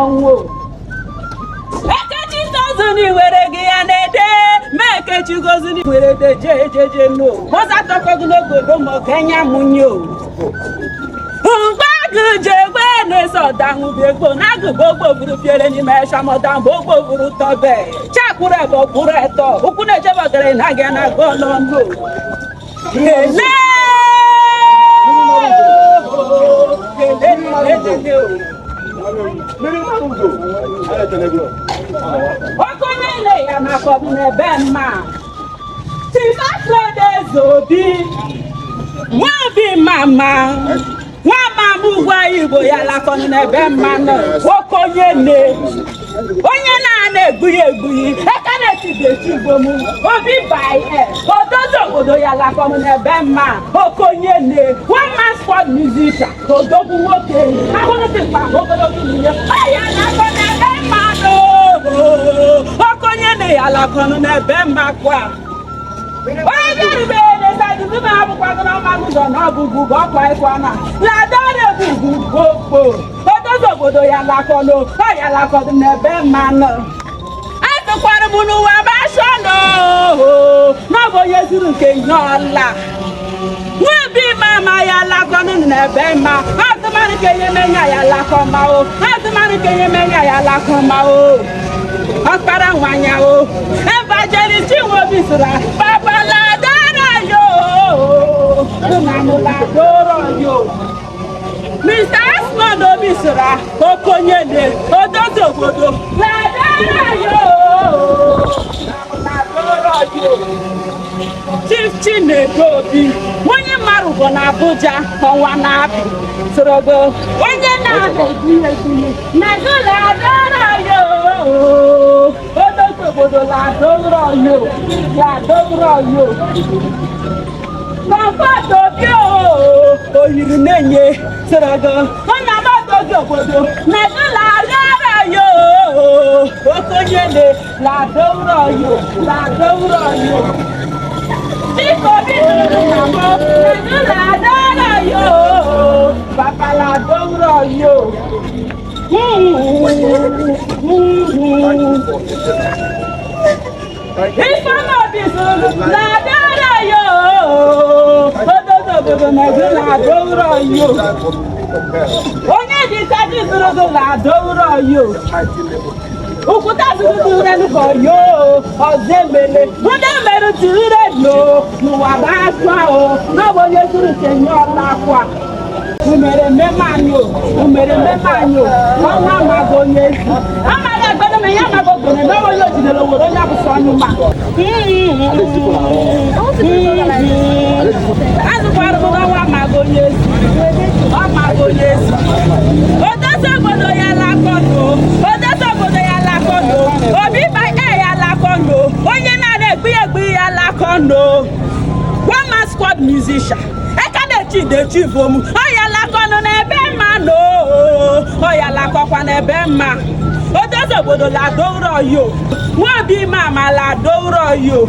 Ọnwụ ekechi tozuni were gị ya na-ede ma ekechi gozuni were de jejeje no ọza tọkọgụ n'obodo ma kenya mụnye mgbagụjegbe na-eso ọdanwụbegbo na agụgbogbo buru fiere n'ime eshamọda gbogbo buru tọbe chakwuru ebe ọkwuru eto ụkwụ na-ejebọgara na gị na gọlọndụ ọkụ niile ya na-akọbụ n'ebe mma Alfred ezobi nwaobi mama nwamama ugwu Igbo ya lakọnụ n'ebe mma nwoke onye na-ana egbughị eka na-etidechi Igbo m obi baie odozi obodo ya lakọnụ n'ebe mma okonye one man squad musician odogwu nwoke ahụrụtịkpa ogologo ihe ya lakọ n'ebe mma okonye ya lakọnụ n'ebe mma kwa onye bịarube na-esajizi na abụkwagoro ọmagụzọ na ọbụgụ bụ ọkwa ịkwana ladọrọ ebugwu gbogbo odozi obodo ya lakọnụ ya lakọnụ n'ebe mmanụ atụkwara m n'ụwa bashọnụ n'ọbụ onye zuru nke ihe ọla nwaobi mama ya lakọnụ n'ebe mma atụmanụ ka ihe menya ya lakọma o atụmanụ ka ihe menya ya lakọma o ọkpara nwanya o evangelist Nwobi sịra babaladara yo ụnamụladoro yo Mr. Asmond Obi sịra okonye odozi obodo ladara yo ụnamụladoro yo Chief Chinedu Obi onye marụgo na Abuja ọnwa na-apị sorogo onye na-adịghị na ladara yo obodo ladoro yo Comfort Obi oyiri na-enye sorogo onye amadozi obodo na ladara yo okonye ladoro yo Biko biko ladara yo papa ladoro yo Ifeanyi soro ladara yo odozi obodo na ladoro yo onye dịka dị soro ladoro yo Ukuta zuru n'ụkọ yo ọzemele ndị merụ tire no n'ụwa ba-asụ ahụ n'ọbụ onye zuru kenye ọla akwa umere mmemanyo ọnwa amaghị onye ezi amaghị agbado na ya amaghị ogene n'ọbụ onye ojidere owere onye abụsị ọnyụma azụkwara m n'ọnwa amaghị onye ezi odozi obodo ya lakọnụ Obi baie ya lakọnụ onye na-ana egbu ya lakọnụ one man squad musician eka na-echi vom ya lakọnụ n'ebe mma ya lakọkwa n'ebe mma odozi obodo ladoro yo Nwobi mama ladoro yo